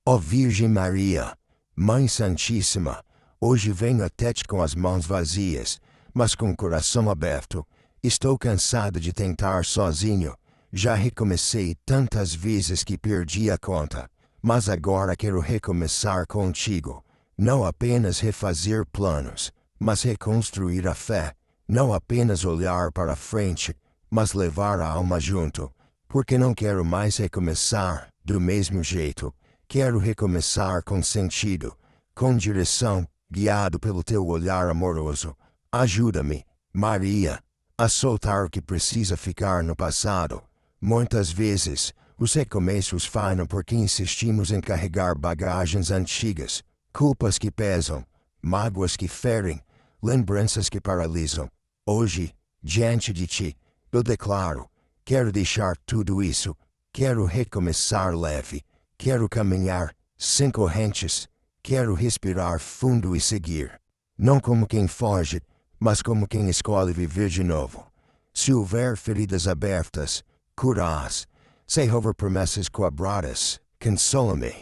Ó Virgem Maria, Mãe Santíssima, hoje venho até ti com as mãos vazias, mas com o coração aberto. Estou cansado de tentar sozinho. Já recomecei tantas vezes que perdi a conta, mas agora quero recomeçar contigo. Não apenas refazer planos, mas reconstruir a fé. Não apenas olhar para frente, mas levar a alma junto. Porque não quero mais recomeçar do mesmo jeito. Quero recomeçar com sentido, com direção, guiado pelo teu olhar amoroso. Ajuda-me, Maria, a soltar o que precisa ficar no passado. Muitas vezes, os recomeços falham porque insistimos em carregar bagagens antigas, culpas que pesam, mágoas que ferem, lembranças que paralisam. Hoje, diante de ti, eu declaro, quero deixar tudo isso, quero recomeçar leve, quero caminhar, sem correntes, quero respirar fundo e seguir. Não como quem foge, mas como quem escolhe viver de novo. Se houver feridas abertas, cura-as. Se houver promessas quebradas, consola-me.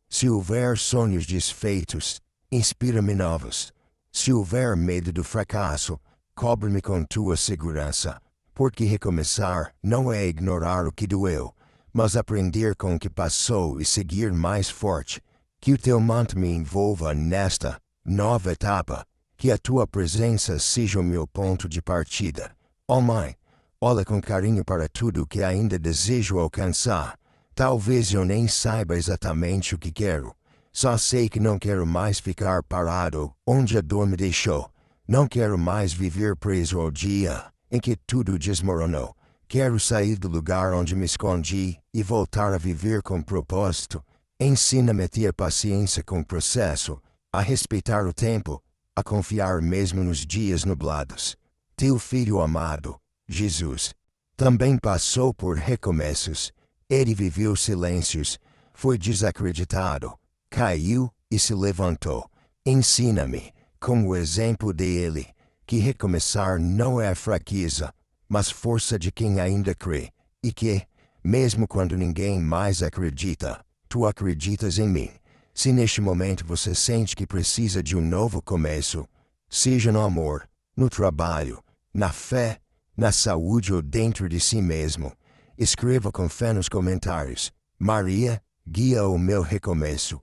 Se houver sonhos desfeitos, inspira-me novos. Se houver medo do fracasso, cobre-me com tua segurança. Porque recomeçar não é ignorar o que doeu, mas aprender com o que passou e seguir mais forte. Que o teu manto me envolva nesta nova etapa. Que a tua presença seja o meu ponto de partida. Ó Mãe, olha com carinho para tudo o que ainda desejo alcançar. Talvez eu nem saiba exatamente o que quero. Só sei que não quero mais ficar parado onde a dor me deixou. Não quero mais viver preso ao dia em que tudo desmoronou. Quero sair do lugar onde me escondi e voltar a viver com propósito. Ensina-me a ter paciência com o processo, a respeitar o tempo, a confiar mesmo nos dias nublados. Teu Filho amado, Jesus, também passou por recomeços. Ele viveu silêncios, foi desacreditado, caiu e se levantou. Ensina-me, como o exemplo dele, que recomeçar não é fraqueza, mas força de quem ainda crê, e que, mesmo quando ninguém mais acredita, tu acreditas em mim. Se neste momento você sente que precisa de um novo começo, seja no amor, no trabalho, na fé, na saúde ou dentro de si mesmo, escreva com fé nos comentários: Maria, guia o meu recomeço.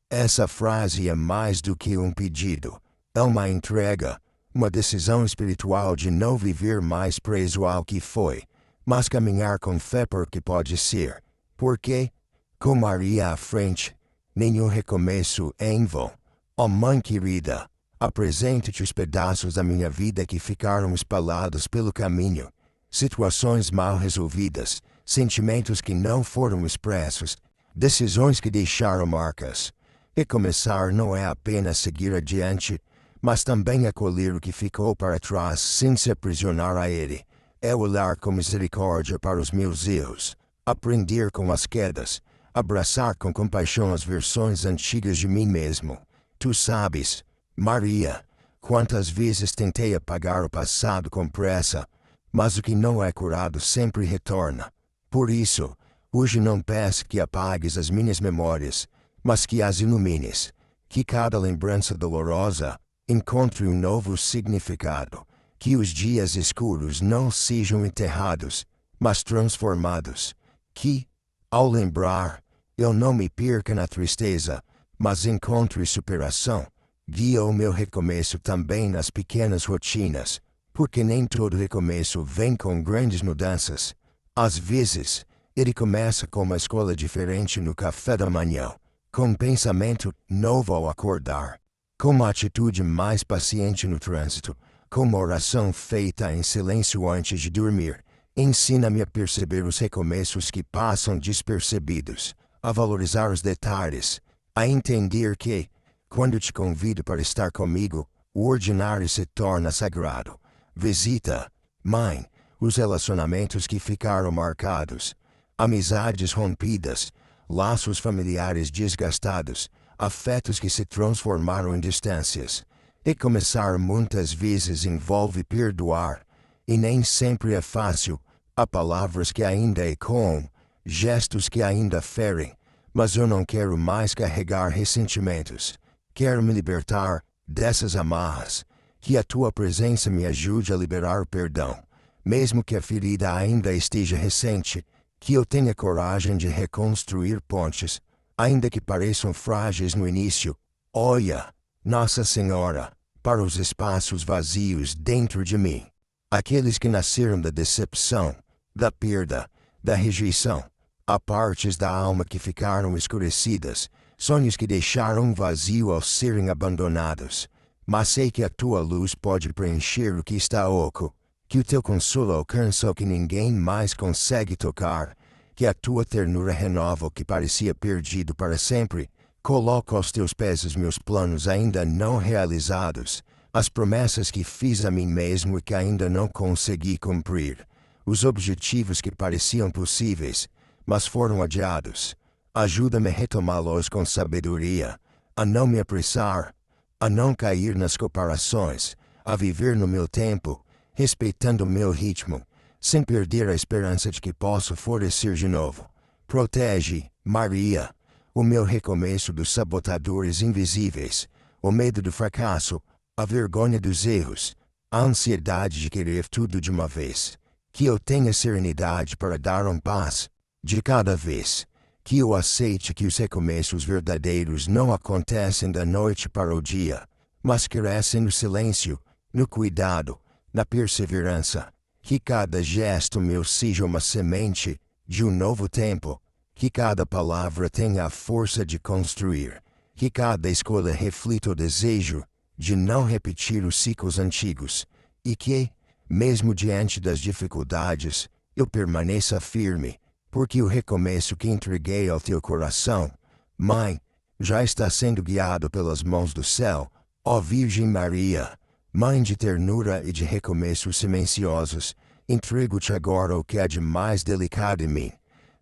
Essa frase é mais do que um pedido, é uma entrega, uma decisão espiritual de não viver mais preso ao que foi, mas caminhar com fé por que pode ser. Porque, com Maria à frente, nenhum recomeço é em vão. Ó Mãe querida, apresento-te os pedaços da minha vida que ficaram espalhados pelo caminho, situações mal resolvidas, sentimentos que não foram expressos, decisões que deixaram marcas. Recomeçar não é apenas seguir adiante, mas também acolher o que ficou para trás sem se aprisionar a ele. É olhar com misericórdia para os meus erros, aprender com as quedas, abraçar com compaixão as versões antigas de mim mesmo. Tu sabes, Maria, quantas vezes tentei apagar o passado com pressa, mas o que não é curado sempre retorna. Por isso, hoje não peço que apagues as minhas memórias, mas que as ilumines, que cada lembrança dolorosa encontre um novo significado, que os dias escuros não sejam enterrados, mas transformados, que, ao lembrar, eu não me perca na tristeza, mas encontre superação. Guia o meu recomeço também nas pequenas rotinas, porque nem todo recomeço vem com grandes mudanças. Às vezes, ele começa com uma escolha diferente no café da manhã, com um pensamento novo ao acordar, com uma atitude mais paciente no trânsito, com uma oração feita em silêncio antes de dormir. Ensina-me a perceber os recomeços que passam despercebidos, a valorizar os detalhes, a entender que, quando te convido para estar comigo, o ordinário se torna sagrado. Visita, Mãe, os relacionamentos que ficaram marcados, amizades rompidas, laços familiares desgastados, afetos que se transformaram em distâncias. Recomeçar muitas vezes envolve perdoar, e nem sempre é fácil. Há palavras que ainda ecoam, gestos que ainda ferem, Mas eu não quero mais carregar ressentimentos. Quero me libertar dessas amarras. Que a tua presença me ajude a liberar o perdão. Mesmo que a ferida ainda esteja recente, que eu tenha coragem de reconstruir pontes, ainda que pareçam frágeis no início. Olha, Nossa Senhora, para os espaços vazios dentro de mim. Aqueles que nasceram da decepção, da perda, da rejeição. Há partes da alma que ficaram escurecidas, sonhos que deixaram um vazio ao serem abandonados. Mas sei que a tua luz pode preencher o que está oco, que o teu consolo alcança o que ninguém mais consegue tocar, que a tua ternura renova o que parecia perdido para sempre. Coloco aos teus pés os meus planos ainda não realizados, as promessas que fiz a mim mesmo e que ainda não consegui cumprir, os objetivos que pareciam possíveis, mas foram adiados. Ajuda-me a retomá-los com sabedoria, a não me apressar, a não cair nas comparações, a viver no meu tempo, respeitando o meu ritmo, sem perder a esperança de que posso florescer de novo. Protege, Maria, o meu recomeço dos sabotadores invisíveis, o medo do fracasso, a vergonha dos erros, a ansiedade de querer tudo de uma vez. Que eu tenha serenidade para dar um passo de cada vez. Que eu aceite que os recomeços verdadeiros não acontecem da noite para o dia, mas crescem no silêncio, no cuidado, na perseverança. Que cada gesto meu seja uma semente de um novo tempo. Que cada palavra tenha a força de construir. Que cada escolha reflita o desejo de não repetir os ciclos antigos. E que, mesmo diante das dificuldades, eu permaneça firme, porque o recomeço que entreguei ao teu coração, Mãe, já está sendo guiado pelas mãos do céu, ó Virgem Maria, Mãe de ternura e de recomeços silenciosos. Entrego-te agora o que há de mais delicado em mim,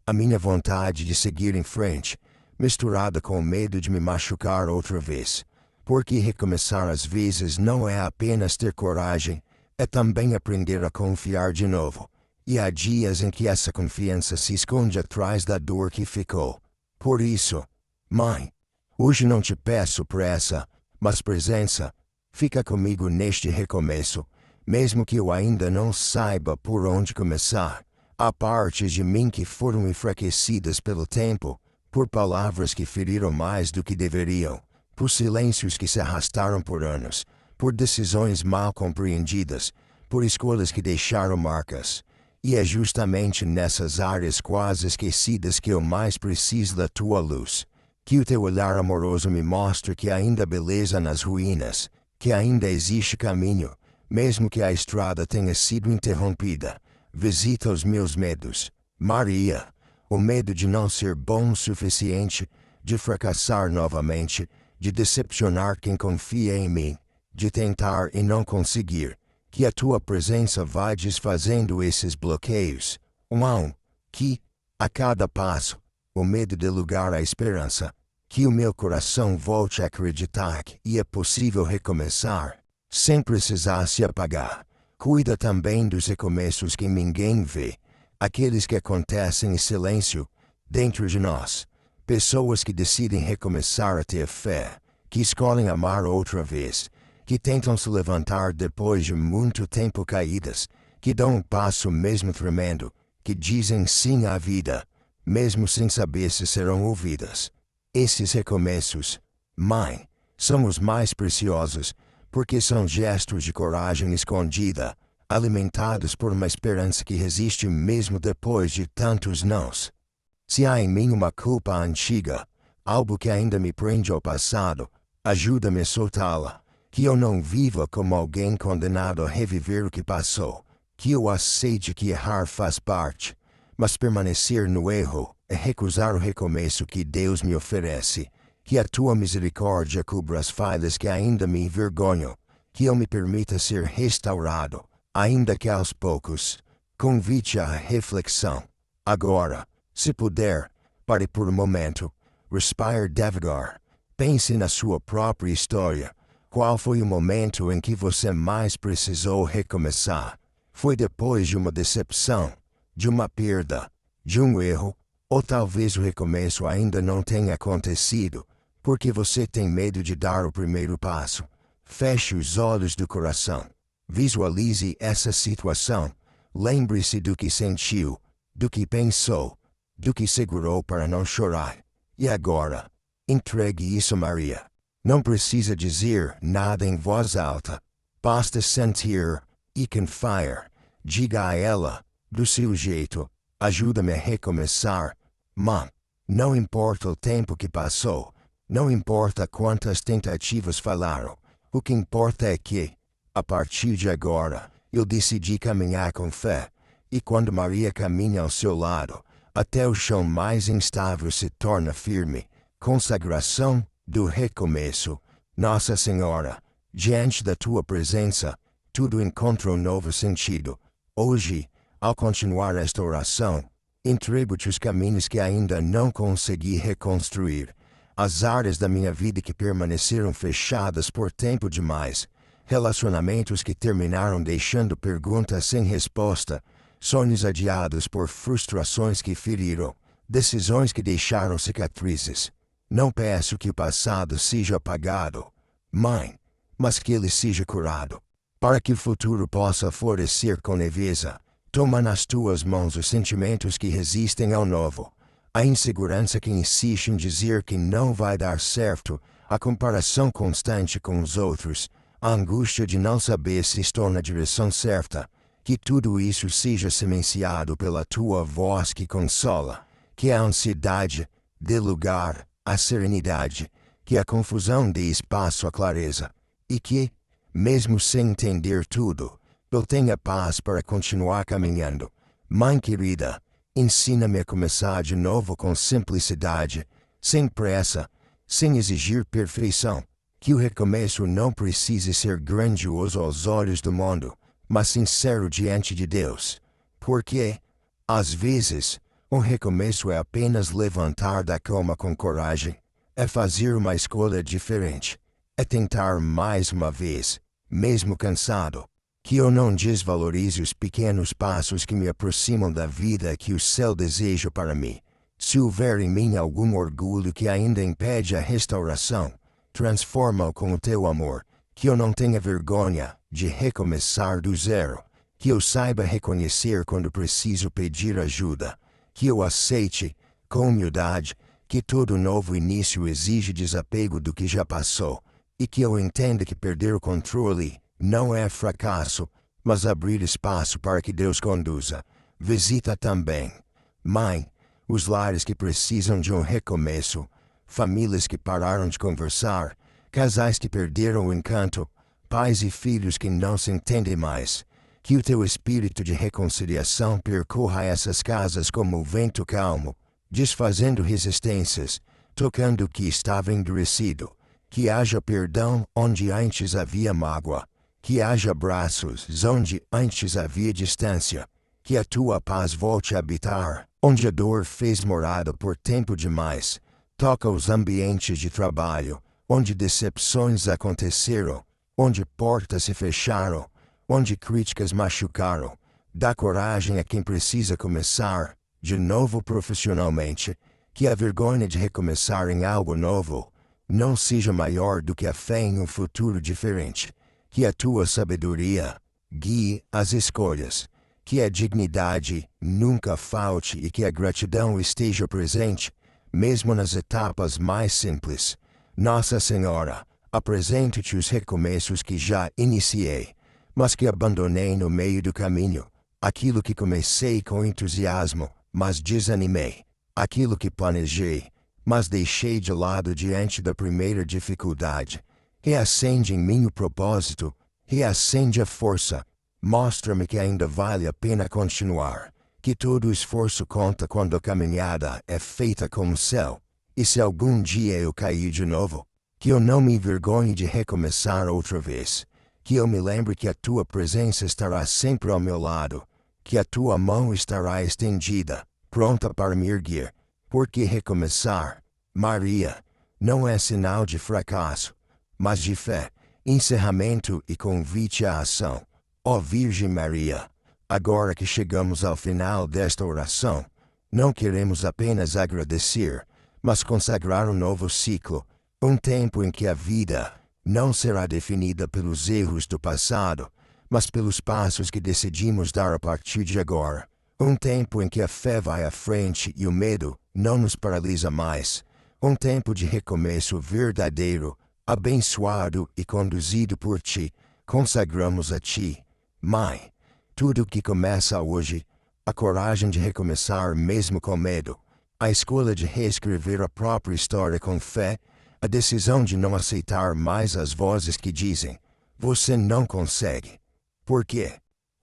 a minha vontade de seguir em frente, misturada com o medo de me machucar outra vez, porque recomeçar às vezes não é apenas ter coragem, é também aprender a confiar de novo. E há dias em que essa confiança se esconde atrás da dor que ficou. Por isso, Mãe, hoje não te peço pressa, mas presença. Fica comigo neste recomeço, mesmo que eu ainda não saiba por onde começar. Há partes de mim que foram enfraquecidas pelo tempo, por palavras que feriram mais do que deveriam, por silêncios que se arrastaram por anos, por decisões mal compreendidas, por escolhas que deixaram marcas. E é justamente nessas áreas quase esquecidas que eu mais preciso da tua luz. Que o teu olhar amoroso me mostre que ainda há beleza nas ruínas, que ainda existe caminho, mesmo que a estrada tenha sido interrompida. Visita os meus medos, Maria, o medo de não ser bom o suficiente, de fracassar novamente, de decepcionar quem confia em mim, de tentar e não conseguir. Que a tua presença vá desfazendo esses bloqueios. Que, a cada passo, o medo dê lugar à esperança. Que o meu coração volte a acreditar que é possível recomeçar, sem precisar se apagar. Cuida também dos recomeços que ninguém vê, aqueles que acontecem em silêncio, dentro de nós. Pessoas que decidem recomeçar a ter fé, que escolhem amar outra vez, que tentam se levantar depois de muito tempo caídas, que dão um passo mesmo tremendo, que dizem sim à vida, mesmo sem saber se serão ouvidas. Esses recomeços, Mãe, são os mais preciosos, porque são gestos de coragem escondida, alimentados por uma esperança que resiste mesmo depois de tantos nãos. Se há em mim uma culpa antiga, algo que ainda me prende ao passado, ajuda-me a soltá-la. Que eu não viva como alguém condenado a reviver o que passou. Que eu aceite que errar faz parte, mas permanecer no erro é recusar o recomeço que Deus me oferece. Que a tua misericórdia cubra as falhas que ainda me envergonham. Que eu me permita ser restaurado, ainda que aos poucos. Convite à reflexão. Agora, se puder, pare por um momento, respire devagar, pense na sua própria história. Qual foi o momento em que você mais precisou recomeçar? Foi depois de uma decepção, de uma perda, de um erro, Ou talvez o recomeço ainda não tenha acontecido, porque você tem medo de dar o primeiro passo. Feche os olhos do coração. Visualize essa situação. Lembre-se do que sentiu, do que pensou, do que segurou para não chorar. E agora, entregue isso a Maria. Não precisa dizer nada em voz alta. Basta sentir e confiar. Diga a ela, do seu jeito, ajuda-me a recomeçar. Mãe, não importa o tempo que passou, não importa quantas tentativas falaram, o que importa é que, a partir de agora, eu decidi caminhar com fé, e quando Maria caminha ao seu lado, até o chão mais instável se torna firme. Consagração do recomeço. Nossa Senhora, diante da tua presença, tudo encontra um novo sentido. Hoje, ao continuar esta oração, entrego-te os caminhos que ainda não consegui reconstruir, as áreas da minha vida que permaneceram fechadas por tempo demais, relacionamentos que terminaram deixando perguntas sem resposta, sonhos adiados por frustrações que feriram, decisões que deixaram cicatrizes. Não peço que o passado seja apagado, Mãe, mas que ele seja curado, para que o futuro possa florescer com leveza. Toma nas tuas mãos os sentimentos que resistem ao novo, a insegurança que insiste em dizer que não vai dar certo, a comparação constante com os outros, a angústia de não saber se estou na direção certa. Que tudo isso seja silenciado pela tua voz que consola, que a ansiedade dê lugar à serenidade, que a confusão dê espaço à clareza, e que, mesmo sem entender tudo, eu tenha paz para continuar caminhando. Mãe querida, ensina-me a começar de novo com simplicidade, sem pressa, sem exigir perfeição. Que o recomeço não precise ser grandioso aos olhos do mundo, mas sincero diante de Deus. Porque, às vezes, o recomeço é apenas levantar da cama com coragem, é fazer uma escolha diferente, é tentar mais uma vez, mesmo cansado. Que eu não desvalorize os pequenos passos que me aproximam da vida que o céu deseja para mim. Se houver em mim algum orgulho que ainda impede a restauração, transforma-o com o teu amor. Que eu não tenha vergonha de recomeçar do zero. Que eu saiba reconhecer quando preciso pedir ajuda. Que eu aceite, com humildade, que todo novo início exige desapego do que já passou. E que eu entenda que perder o controle não é fracasso, mas abrir espaço para que Deus conduza. Visita também, Mãe, os lares que precisam de um recomeço, famílias que pararam de conversar, casais que perderam o encanto, pais e filhos que não se entendem mais. Que o teu espírito de reconciliação percorra essas casas como o vento calmo, desfazendo resistências, tocando o que estava endurecido. Que haja perdão onde antes havia mágoa. Que haja abraços onde antes havia distância. Que a tua paz volte a habitar onde a dor fez morada por tempo demais. Toca os ambientes de trabalho, onde decepções aconteceram, onde portas se fecharam, onde críticas machucaram. Dá coragem a quem precisa começar, de novo profissionalmente. Que a vergonha de recomeçar em algo novo não seja maior do que a fé em um futuro diferente. Que a tua sabedoria guie as escolhas. Que a dignidade nunca falte e que a gratidão esteja presente, mesmo nas etapas mais simples. Nossa Senhora, apresento-te os recomeços que já iniciei, mas que abandonei no meio do caminho. Aquilo que comecei com entusiasmo, mas desanimei. Aquilo que planejei, mas deixei de lado diante da primeira dificuldade. Reacende em mim o propósito, reacende a força. Mostra-me que ainda vale a pena continuar, que todo o esforço conta quando a caminhada é feita com o céu. E se algum dia eu cair de novo, que eu não me envergonhe de recomeçar outra vez. Que eu me lembre que a tua presença estará sempre ao meu lado, que a tua mão estará estendida, pronta para me erguer. Porque recomeçar, Maria, não é sinal de fracasso, mas de fé, encerramento e convite à ação. Ó Virgem Maria, agora que chegamos ao final desta oração, Não queremos apenas agradecer, mas consagrar um novo ciclo, um tempo em que a vida não será definida pelos erros do passado, mas pelos passos que decidimos dar a partir de agora. Um tempo em que a fé vai à frente e o medo não nos paralisa mais. Um tempo de recomeço verdadeiro, abençoado e conduzido por Ti. Consagramos a Ti, Mãe, tudo o que começa hoje, a coragem de recomeçar mesmo com medo, a escolha de reescrever a própria história com fé, a decisão de não aceitar mais as vozes que dizem: você não consegue. Por quê?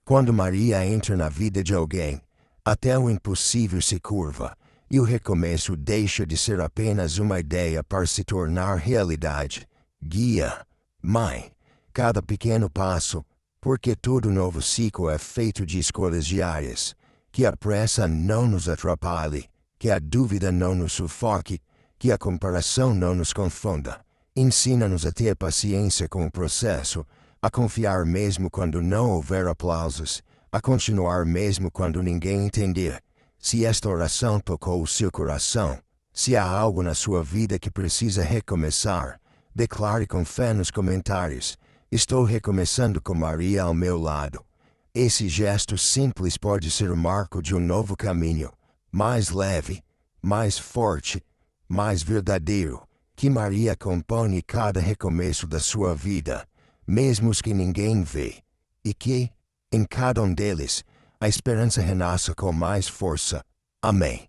Quando Maria entra na vida de alguém, até o impossível se curva, e o recomeço deixa de ser apenas uma ideia para se tornar realidade. Guia, Mãe, cada pequeno passo, porque todo novo ciclo é feito de escolhas diárias. Que a pressa não nos atrapalhe, que a dúvida não nos sufoque, que a comparação não nos confunda. Ensina-nos a ter paciência com o processo, a confiar mesmo quando não houver aplausos, a continuar mesmo quando ninguém entender. Se esta oração tocou o seu coração, se há algo na sua vida que precisa recomeçar, declare com fé nos comentários: estou recomeçando com Maria ao meu lado. Esse gesto simples pode ser o marco de um novo caminho, mais leve, mais forte, mais verdadeiro, que Maria acompanhe cada recomeço da sua vida, mesmo os que ninguém vê, e que, em cada um deles, a esperança renasça com mais força. Amém.